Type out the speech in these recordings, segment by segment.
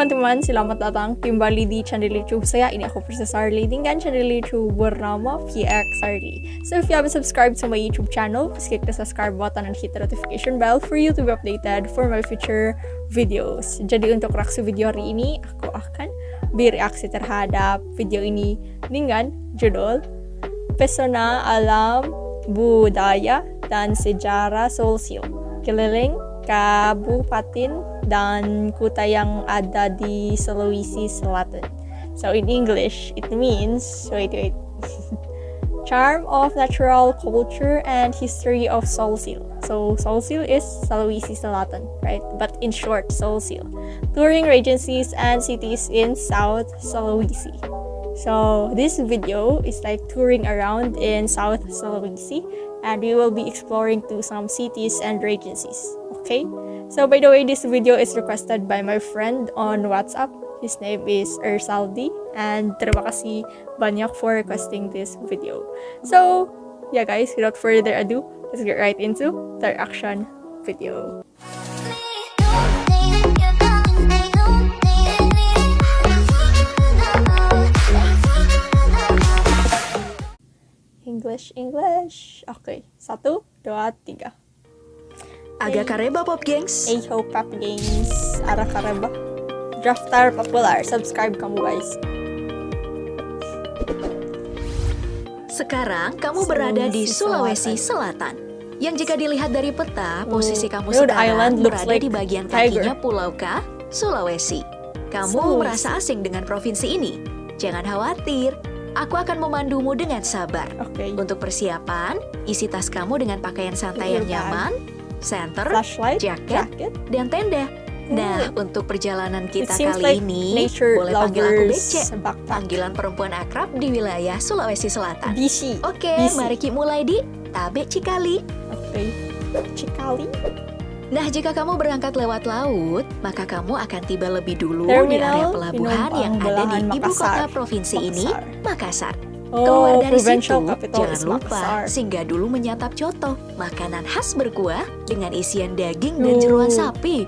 teman-teman, selamat datang kembali di channel YouTube saya. Ini aku Princess Arlie dengan channel YouTube bernama VX Arlie. So if you haven't subscribed to my YouTube channel, please click the subscribe button and hit the notification bell for you to be updated for my future videos. Jadi untuk reaksi video hari ini, aku akan bereaksi terhadap video ini dengan judul Pesona Alam Budaya dan Sejarah Sulsel keliling kabupaten dan kota yang ada di Sulawesi Selatan. So in English, it means, wait. Charm of natural culture and history of Sulsel. So Sulsel is Sulawesi Selatan, right? But in short, Sulsel. Touring regencies and cities in South Sulawesi. So this video is like touring around in South Sulawesi, and we will be exploring to some cities and regencies. Okay, so by the way, this video is requested by my friend on WhatsApp. His name is Ersaldi, and terima kasih banyak for requesting this video. So yeah guys, without further ado, let's get right into the reaction video. English. Oke, 1, 2, 3. Aga kareba pop gengs. Eho pop gengs. Ara kareba. Draftar popular. Subscribe kamu guys. Sekarang kamu berada di Sulawesi Selatan. Yang jika dilihat dari peta, posisi kamu Rhode sekarang Island looks berada like di bagian tiger. kakinya Pulau K, Sulawesi. Kamu Sulawesi. merasa asing dengan provinsi ini? Jangan khawatir, aku akan memandumu dengan sabar. Oke. Untuk persiapan, isi tas kamu dengan pakaian santai yang nyaman, senter, Flashlight, jaket, dan tenda. Nah, untuk perjalanan kita kali like ini, nature boleh panggil aku lovers Bece, backpack. panggilan perempuan akrab di wilayah Sulawesi Selatan. BC. Oke, BC. mari kita mulai di Tabe Cikali. Oke. Cikali. Nah, jika kamu berangkat lewat laut, maka kamu akan tiba lebih dulu di Terminal area pelabuhan yang ada di Penumpang ibu kota Makassar. provinsi ini, Makassar. Oh, Keluar dari provincial situ, capital jangan is lupa Makassar. singgah dulu menyantap coto, makanan khas berkuah dengan isian daging dan jeroan sapi.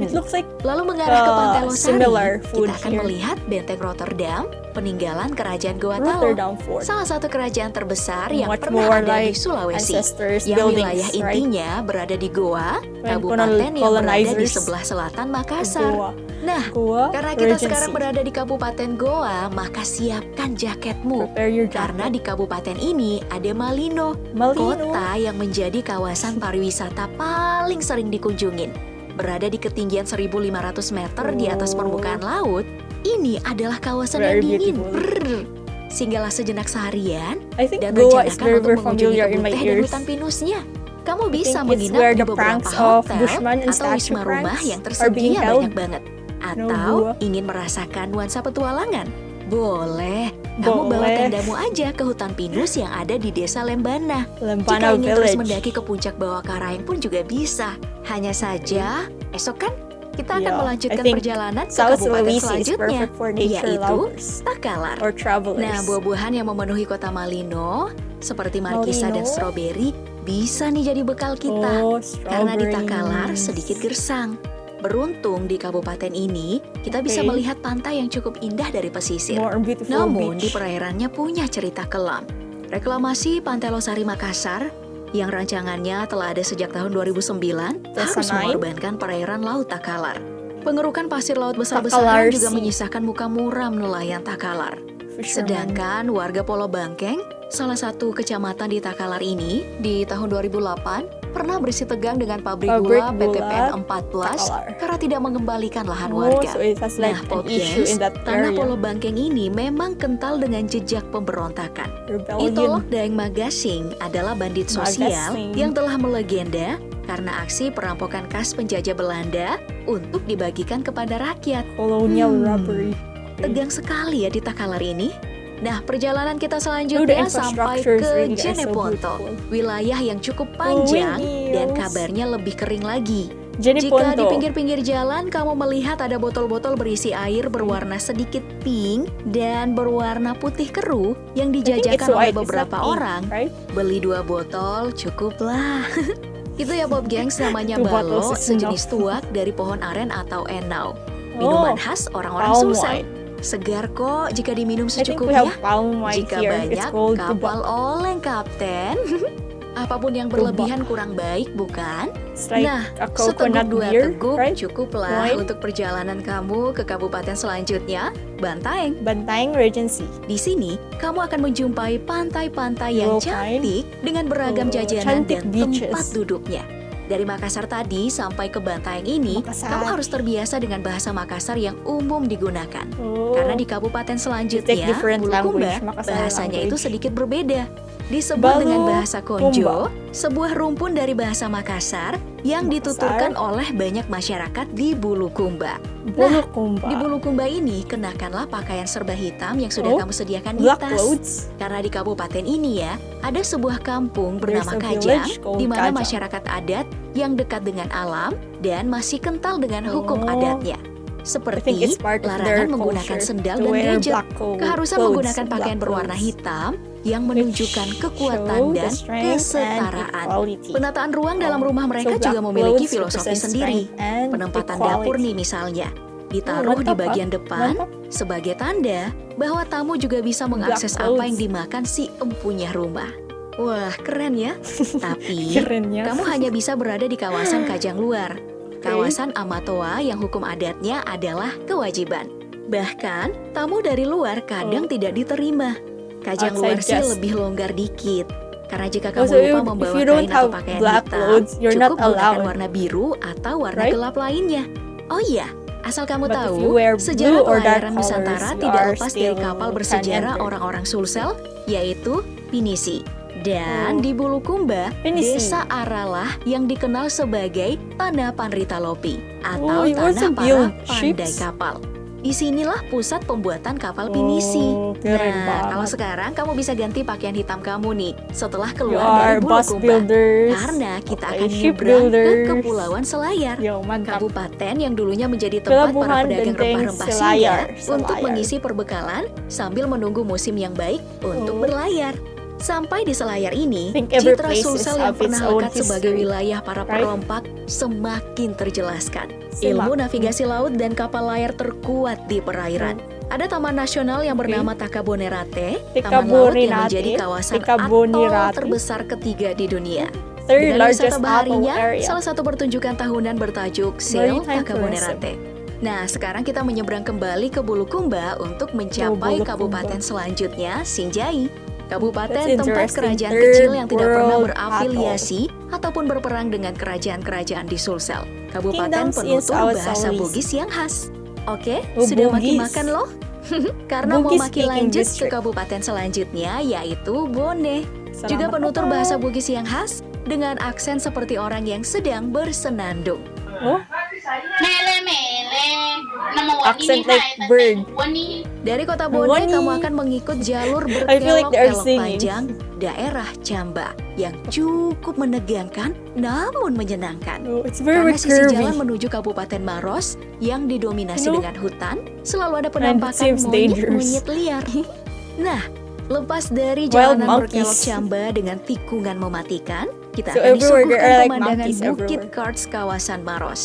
It looks like Lalu mengarah ke Pantai similar Losari, food kita akan here. melihat Benteng Rotterdam, peninggalan Kerajaan Goa Talo, Rotterdam Fort. salah satu kerajaan terbesar yang Much pernah more ada di like Sulawesi, ancestors yang buildings, wilayah right? intinya berada di Goa, When kabupaten yang berada di colonizers sebelah selatan Makassar. Goa. Nah, Goa karena kita Regency. sekarang berada di Kabupaten Goa, maka siapkan jaketmu. Prepare your Karena jacket. di kabupaten ini ada Malino, Malino. kota yang menjadi kawasan pariwisata paling sering dikunjungin. Berada di ketinggian 1.500 meter di atas permukaan laut, ini adalah kawasan Very yang dingin. beautiful. Brrr. Singgahlah sejenak seharian I think dan Goa is rencanakan very, untuk very mengunjungi familiar in kebun my teh dan ears. hutan pinusnya. Kamu I bisa think it's menginap where di the beberapa pranks of hotel Bushman and atau statue wisma rumah pranks yang are being tersedia held. banyak banget. Atau Goa. ingin merasakan nuansa petualangan? Boleh. Kamu bawa Boleh. tendamu aja ke hutan pinus yang ada di desa Lembana. Lembana Jika ingin terus Village. mendaki ke puncak bawah Karang pun juga bisa. Hanya saja, esok kan kita akan Yeah, melanjutkan I think perjalanan ke South kabupaten Sulawesi is selanjutnya, perfect for nature yaitu lovers Takalar. or travelers. Nah, buah-buahan yang memenuhi kota Malino, seperti markisa dan Malino. stroberi, bisa nih jadi bekal kita. Oh, Karena di Takalar strawberries. sedikit gersang. Beruntung di kabupaten ini, kita bisa Oke. melihat pantai yang cukup indah dari pesisir. More beautiful Namun di beach. perairannya punya cerita kelam. Reklamasi Pantai Losari Makassar yang rancangannya telah ada sejak tahun 2009 harus 2009. mengorbankan perairan Laut Takalar. Pengerukan pasir laut Takalar besar-besaran juga Sea. menyisakan muka muram nelayan Takalar. Fisherman. Sedangkan warga Pulau Bangkeng, salah satu kecamatan di Takalar ini, di tahun 2008 pernah bersih tegang dengan pabrik Pabrik gula PT gula PN 14 Takalar. karena tidak mengembalikan lahan Oh, warga. so it has like Nah, an Pop issue Gengs, in that tanah area. Pulau Bangkeng ini memang kental dengan jejak pemberontakan. Rebellion. Itolok Daeng Magasing adalah bandit sosial Magasing. yang telah melegenda karena aksi perampokan kas penjajah Belanda untuk dibagikan kepada rakyat. Colonial robbery. Tegang sekali ya di Takalar ini. Nah, perjalanan kita Dude, the selanjutnya sampai infrastructure is ke really so Jeneponto, beautiful. wilayah yang cukup panjang Windy dan hills. kabarnya lebih kering lagi. Jenny Jika di Ponto. pinggir-pinggir jalan kamu melihat ada botol-botol berisi air berwarna sedikit pink dan berwarna putih keruh yang I think it's dijajakan oleh white, it's beberapa not pink, orang, right? beli 2 botol cukuplah. Itu ya Bob Gengs, namanya Two balo, bottles is sejenis enough. tuak dari pohon aren atau enau. Minuman khas orang-orang palm Sulsel. wine. Segar kok jika diminum I think we secukupnya. have palm wine Jika here. It's banyak, called kapal oleng, Kapten. Apapun yang berlebihan kurang baik, bukan? It's like Nah, a seteguk coconut 2 beer, teguk right? cukuplah Wine. untuk perjalanan kamu ke kabupaten selanjutnya, Bantaeng. Bantaeng Regency. Di sini, kamu akan menjumpai pantai-pantai yang You'll find cantik dengan beragam jajanan cantik dan beaches. tempat duduknya. Dari Makassar tadi sampai ke Bantaeng ini, Makassar. kamu harus terbiasa dengan bahasa Makassar yang umum digunakan. Oh. Karena di kabupaten You take selanjutnya, different Bulukumba, language, Makassar bahasanya itu language. sedikit berbeda. Disebut dengan bahasa Konjo, Kumba. sebuah rumpun dari bahasa Makassar yang Makassar. dituturkan oleh banyak masyarakat di Bulukumba. Bulukumba. Di Bulukumba ini, kenakanlah pakaian serba hitam yang sudah Oh, kamu sediakan di black tas. clothes. Karena di kabupaten ini ya, ada sebuah kampung bernama There's a Kajang, village called di mana Kajang. masyarakat adat yang dekat dengan alam dan masih kental dengan hukum Oh. adatnya. I think Seperti it's part of their larangan menggunakan culture sendal to dan wear gadget, black keharusan clothes, menggunakan black pakaian berwarna clothes, hitam yang which menunjukkan kekuatan show the dan strength and kesetaraan. equality. Penataan ruang dalam Oh, rumah mereka so juga black memiliki clothes filosofi represent sendiri. strength and Penempatan equality. dapur nih misalnya, ditaruh di mantap, bagian Pak. depan Mantap. sebagai tanda bahwa tamu juga bisa mengakses Black apa yang clothes. dimakan si empunya rumah. Wah, keren ya. Tapi, Kerennya. kamu hanya bisa berada di kawasan Kajang Luar. Kawasan Amatoa yang hukum adatnya adalah kewajiban. Bahkan, tamu dari luar kadang tidak diterima. Kajang Outside Luar sih guest. lebih longgar dikit. Karena jika Oh, kamu so lupa if membawa you don't kain atau have pakaian black hitam, clothes, you're cukup not gunakan allowed. warna biru atau warna Right? gelap lainnya. Oh iya, asal kamu But if tahu, you wear sejarah blue or dark pelayaran Nusantara colors, you tidak are lepas dari still kapal can bersejarah enter. orang-orang Sulsel, yaitu Pinisi. Dan Oh. di Bulukumba, Pinisi. desa Aralah yang dikenal sebagai Tanah Panritalopi atau Oh, you Tanah also Para build Pandai ships? Kapal. Disinilah pusat pembuatan kapal Pinisi. Oh, keren Nah, kalau banget. sekarang kamu bisa ganti pakaian hitam kamu nih setelah You keluar dari are bus Bulukumba. builders. Karena kita Okay, akan ship nyebrang ke builders. Kepulauan Selayar. Yo, mantap. Kabupaten yang dulunya menjadi tempat para Pelabuhan pedagang Benteng rempah-rempah Selayar. singgah untuk Selayar. mengisi perbekalan sambil menunggu musim yang baik untuk Oh. berlayar. Sampai di Selayar ini, think every citra place Sulsel is yang have its pernah own lekat sebagai history, wilayah para right? perompak semakin terjelaskan. Ilmu Semakin. navigasi laut dan kapal layar terkuat di perairan. Ada Taman Nasional yang Oke. bernama Takabonerate, Takabonerate, taman laut yang menjadi kawasan atol Takabonerate. terbesar ketiga di dunia. Third Dengan largest wisata atoll baharinya, area. salah satu pertunjukan tahunan bertajuk Sail Maritime Takabonerate. Nah, sekarang kita menyeberang kembali ke Bulukumba untuk mencapai Bulukumba. kabupaten selanjutnya, Sinjai. Kabupaten That's tempat interesting. kerajaan Third kecil yang tidak pernah world berafiliasi ataupun berperang dengan kerajaan-kerajaan di Sulsel. Kabupaten Kingdoms penutur is bahasa always- Bugis yang khas. Oke, Oh, sudah Bugis. makin makan loh? Karena mau Bugis makin speaking lanjut ke district. kabupaten selanjutnya, yaitu Bone. Juga Selamat penutur datang. bahasa Bugis yang khas dengan aksen seperti orang yang sedang bersenandung. Oh, Mele mele, nama Accent wanita like eta bird. teh wani. Dari kota Bone, Wani. kamu akan mengikut jalur I feel like they're berkelok-kelok singing. panjang daerah Camba yang cukup menegangkan namun menyenangkan. oh, it's very Karena sisi jalan curvy. menuju Kabupaten Maros yang didominasi You know, dengan hutan, selalu ada it penampakan seems monyet-monyet liar. Nah, lepas dari Wild jalanan berkelok monkeys. Camba dengan tikungan mematikan, kita So akan everywhere there disuguhkan are like pemandangan monkeys Bukit everywhere. Karts kawasan Maros.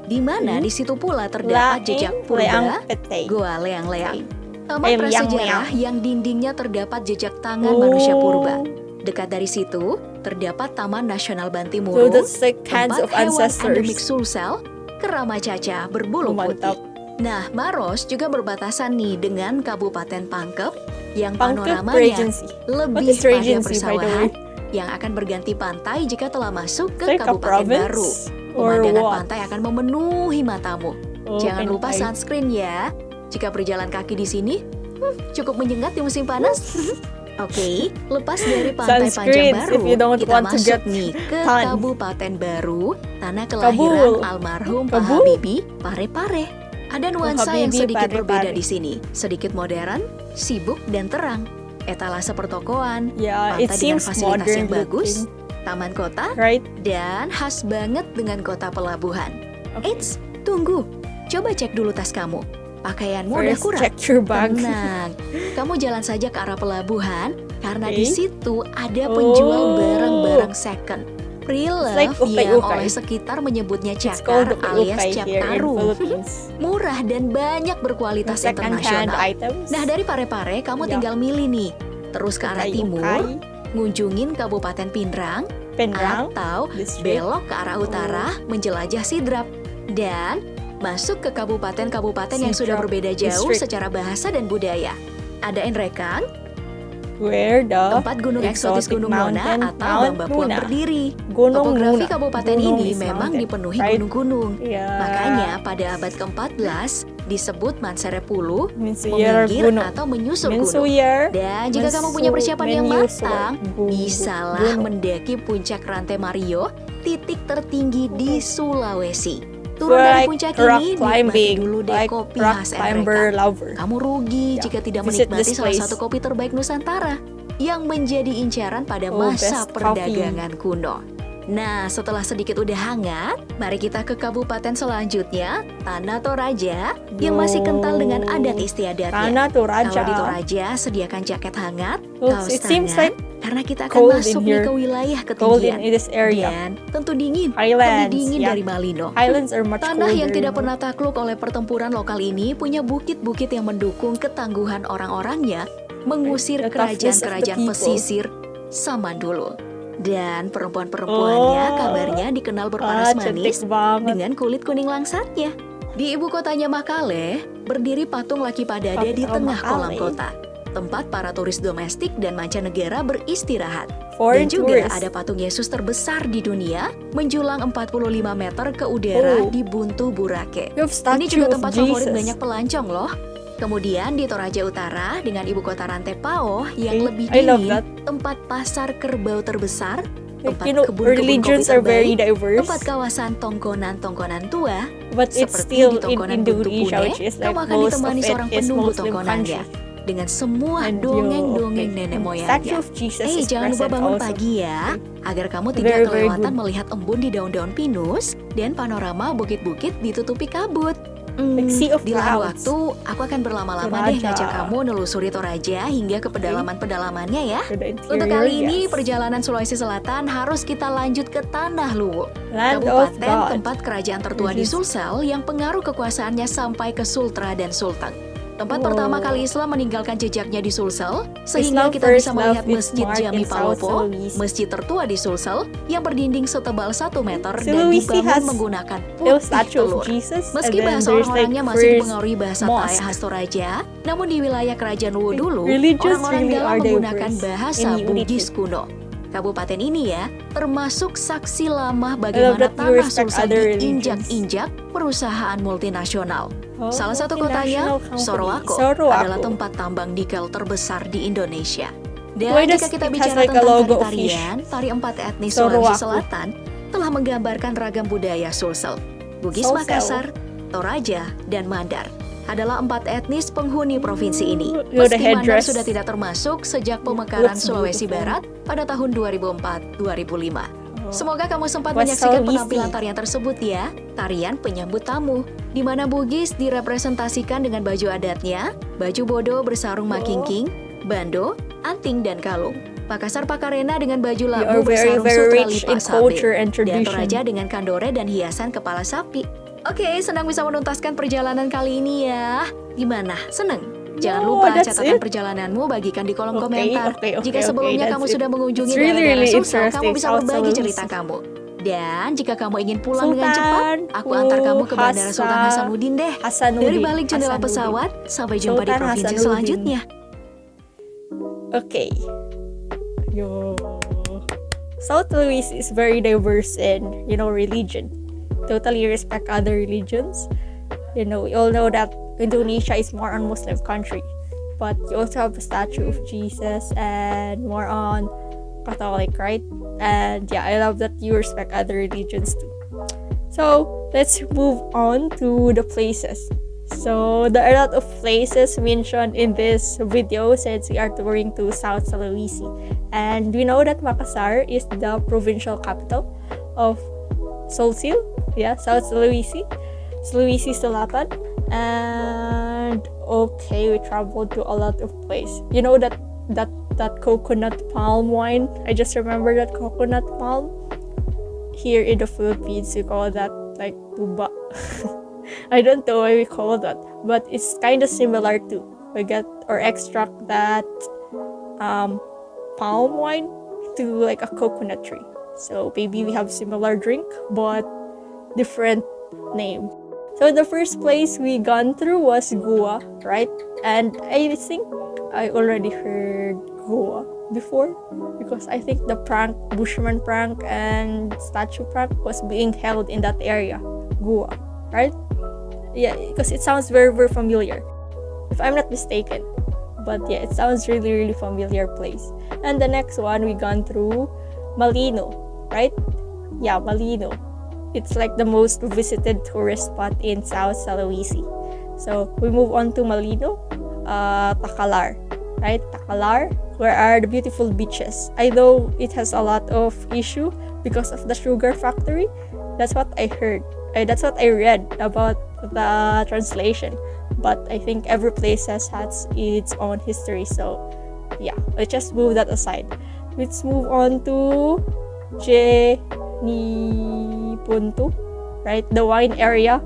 Di mana Hmm. di situ pula terdapat jejak Leang purba Pete. Goa Leang-Leang. Taman Leang-leang. prasejarah yang dindingnya terdapat jejak tangan Oh. manusia purba. Dekat dari situ, terdapat Taman Nasional So Bantimurung, that's like hands tempat of hewan endemik ancestors. Sulsel, kerama caca berbulu Oh, putih. mantap. Nah, Maros juga berbatasan nih dengan Kabupaten Pangkep yang Pangkep panoramanya Regency. What lebih is pada Regency, by the persawahan way? yang akan berganti pantai jika telah masuk ke Like a Kabupaten province? baru. Or Pemandangan what? pantai akan memenuhi matamu. Oh, Jangan can lupa I- sunscreen ya. Jika berjalan kaki di sini, cukup menyengat di musim panas. Oke, lepas dari pantai Panjang Sunscreens Baru, if you don't kita want to masuk get nih ke tan. Kabupaten Baru, tanah kelahiran Kabul. almarhum Pak Kabul. Habibie, Pare-Pare. Ada nuansa yang Habibie, sedikit berbeda Pare-Pare. di sini, sedikit modern, sibuk dan terang. Etalase pertokoan, Yeah, it pantai dengan seems fasilitas modern yang bagus, looking, taman kota, right? dan khas banget dengan kota pelabuhan. Okay. Eits, tunggu. Coba cek dulu tas kamu. Pakaianmu udah First, kurang. check your bag. Tenang, kamu jalan saja ke arah pelabuhan karena Oke. di situ ada penjual Oh. barang-barang second. Pre-love like yang ukay-ukay. oleh sekitar menyebutnya It's called cakar alias ukay cap here in tarum. Philippines. Murah dan banyak berkualitas Second-hand internasional. items. Nah, dari Parepare kamu Ya. tinggal milih nih. Terus ke arah timur, Ukay-ukay, ngunjungin Kabupaten Pinrang, Penrang, atau district. belok ke arah utara menjelajah Sidrap. Dan masuk ke kabupaten-kabupaten yang sudah Sidrap berbeda jauh District. secara bahasa dan budaya. Ada Enrekang, where the tempat gunung eksotis exotic Gunung Nona mountain, atau Mount Bang Bapuang Nuna. berdiri. Gunung Topografi Nuna. kabupaten Gunung ini is memang mountain, dipenuhi right? gunung-gunung. Yeah. Makanya pada abad ke-14 disebut Manserepulu, Menyusur meminggir gunung. atau menyusur gunung. Menyusur. Dan jika kamu punya persiapan yang menyusur matang, gunung. bisalah mendaki puncak Rantai Mario, titik tertinggi di Sulawesi. Turun dari Like puncak rock ini, nikmati climbing, dulu deh like kopi rock khas climber Enrekang. lover. Kamu rugi Ya, jika tidak visit menikmati this salah place. satu kopi terbaik Nusantara yang menjadi incaran pada Oh, masa best coffee. perdagangan kuno. Nah, setelah sedikit udah hangat, mari kita ke kabupaten selanjutnya, Tanah Toraja, yang masih kental dengan adat istiadatnya. Tanah Toraja. Kalau di Toraja, sediakan jaket hangat, Oh, kaos it seems tangan, like karena kita akan cold in masuk nih here. ke wilayah cold ketinggian. in this area. Dan tentu dingin, Highlands, lebih dingin ya. dari Malino. Highlands are much Tanah yang colder, tidak you know. pernah takluk oleh pertempuran lokal ini punya bukit-bukit yang mendukung ketangguhan orang-orangnya mengusir The toughness of the kerajaan-kerajaan people. pesisir zaman dulu. Dan perempuan-perempuannya Oh. kabarnya dikenal berparas cantik manis banget. dengan kulit kuning langsatnya. Di ibu kotanya Makale, berdiri patung Laki Padade di Capital tengah kolam Makale. kota. Tempat para turis domestik dan mancanegara beristirahat. Foreign Dan juga tourists. ada patung Yesus terbesar di dunia, menjulang 45 meter ke udara Oh. di Buntu Burake. You have Ini statue juga of tempat favorit Jesus. banyak pelancong loh. Kemudian di Toraja Utara dengan ibu kota Rantai Pao yang Okay, lebih I love dingin, that. tempat pasar kerbau terbesar, Like, tempat you know, kebun-kebun religions kopi are very terbaik, diverse, tempat kawasan tongkonan-tongkonan tua, but it's seperti still di in tongkonan Buntu Indonesia, Pune, which is like kamu akan most ditemani of it seorang is penunggu Muslim tongkonannya country. dengan semua And dongeng-dongeng okay. nenek Statue moyangnya. of Jesus Eh, is jangan lupa present bangun also. pagi ya, agar kamu Very, tidak very kelewatan good. melihat embun di daun-daun pinus dan panorama bukit-bukit ditutupi kabut. Like sea of Di lain clouds. waktu, aku akan berlama-lama deh Toraja. ngajak kamu nelusuri Toraja hingga ke pedalaman-pedalamannya ya. To the interior, Untuk kali ini, yes. perjalanan Sulawesi Selatan harus kita lanjut ke Tanah Luwu. Land of Kabupaten God. tempat kerajaan tertua di Which is- Sulsel yang pengaruh kekuasaannya sampai ke Sultra dan Sulteng. Tempat Wow. pertama kali Islam meninggalkan jejaknya di Sulsel, sehingga Islam kita first bisa melihat left its Masjid mark Jami in South Palopo, Sulawesi. masjid tertua di Sulsel, yang berdinding setebal 1 meter dan Sulawesi dibangun has menggunakan Little putih statue of telur. Jesus, Meski and then bahasa there's orang-orangnya like masih first dipengaruhi bahasa mosque. Thai khas Toraja, namun di wilayah kerajaan Luwu dulu, Religions orang-orang really dalam are menggunakan diverse bahasa in unity. Bugis kuno. Kabupaten ini ya, termasuk saksi lama I love bagaimana that you tanah respect Sulsel other diinjak-injak perusahaan multinasional. Oh, Salah satu kotanya, multinational company. Sorowako, Sorowako. adalah tempat tambang nikel terbesar di Indonesia. Dan Why does jika kita it has bicara like a tentang logo of tari-tarian, tari 4 etnis Sorowako. Sulawesi Selatan telah menggambarkan ragam budaya Sulsel. Bugis Sulsel. Makassar, Toraja, dan Mandar adalah 4 etnis penghuni provinsi ini. You're the Meski Mandar headdress. sudah tidak termasuk sejak pemekaran Looks Sulawesi beautiful. Barat pada tahun 2004-2005. Semoga kamu sempat Was menyaksikan so penampilan easy. tarian tersebut ya. Tarian penyambut tamu, di mana Bugis direpresentasikan dengan baju adatnya, baju bodo bersarung makingking, bando, anting, dan kalung. Makassar Pakarena dengan baju We labu are very, bersarung very sutra rich lipa in sabe. culture and Dan Toraja tradition. dengan kandore dan hiasan kepala sapi. Oke, senang bisa menuntaskan perjalanan kali ini ya. Gimana? Seneng? Jangan No, lupa that's catatan it. perjalananmu bagikan di kolom Okay, komentar. okay, Jika okay, sebelumnya that's kamu it. sudah mengunjungi It's really, daerah-daerah really Sulsel, kamu interesting, bisa South berbagi Sulawesi. cerita kamu. Dan jika kamu ingin pulang dengan cepat, Sultan aku antar kamu ke Bandara Hasan- Sultan Hasanuddin deh. Hasanuddin. Dari balik jendela Hasanuddin. pesawat, sampai jumpa di Sultan provinsi Hasanuddin. selanjutnya. Okay. Yo. South Sulawesi is very diverse in, religion. Totally respect other religions. We all know that Indonesia is more on Muslim country, but you also have a statue of Jesus and more on Catholic, right? And yeah, I love that you respect other religions too. So let's move on to the places. So there are a lot of places mentioned in this video since we are touring to South Sulawesi. And we know that Makassar is the provincial capital of Sulsel, South Sulawesi, Sulawesi Selatan. And okay, we traveled to a lot of places. You know that coconut palm wine? I just remember that coconut palm. here in the Philippines we call that like tuba. I don't know why we call that, but it's kind of similar to we get or extract that palm wine to like a coconut tree. So maybe we have similar drink but different name. So the first place we gone through was Goa, right? And I think I already heard Goa before because I think the Bushman prank and statue prank was being held in that area, Goa, right? Yeah, because it sounds very, very familiar, if I'm not mistaken. But yeah, it sounds really, really familiar place. And the next one we gone through Malino, right? Yeah, Malino. It's like the most visited tourist spot in South Sulawesi. So we move on to Malino, Takalar, right? Takalar, where are the beautiful beaches. I know it has a lot of issue because of the sugar factory. That's what I heard. That's what I read about the translation. But I think every place has its own history. So yeah, let's just move that aside. Let's move on to Jenipuntu, right? The wine area.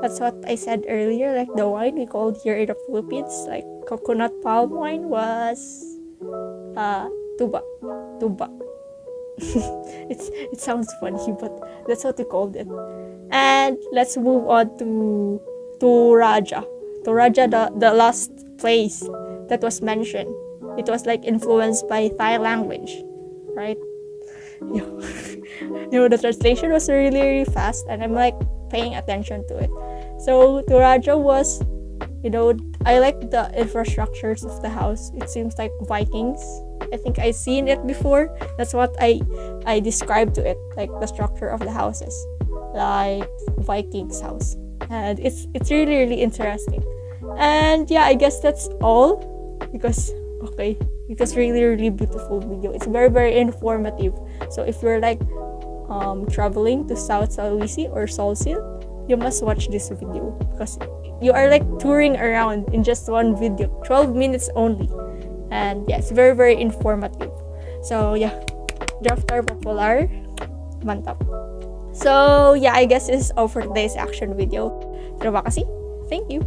That's what I said earlier. Like the wine we called here in the Philippines, like coconut palm wine was tuba. It sounds funny, but that's what we called it. And let's move on to Toraja. Toraja, the last place that was mentioned. It was like influenced by Thai language, right? The translation was really, really fast, and I'm like paying attention to it. So Toraja was, I like the infrastructures of the house. It seems like Vikings. I think I seen it before. That's what I described to it, like the structure of the houses, like Vikings house, and it's really, really interesting. And yeah, I guess that's all because really, really beautiful video. It's very, very informative. So if you're like traveling to South Sulawesi or Solsil, you must watch this video because you are like touring around in just one video, 12 minutes only. And yeah, it's very, very informative. So yeah, Draftar Popular, mantap. So yeah, I guess this is all for today's action video. Terima kasih. Thank you.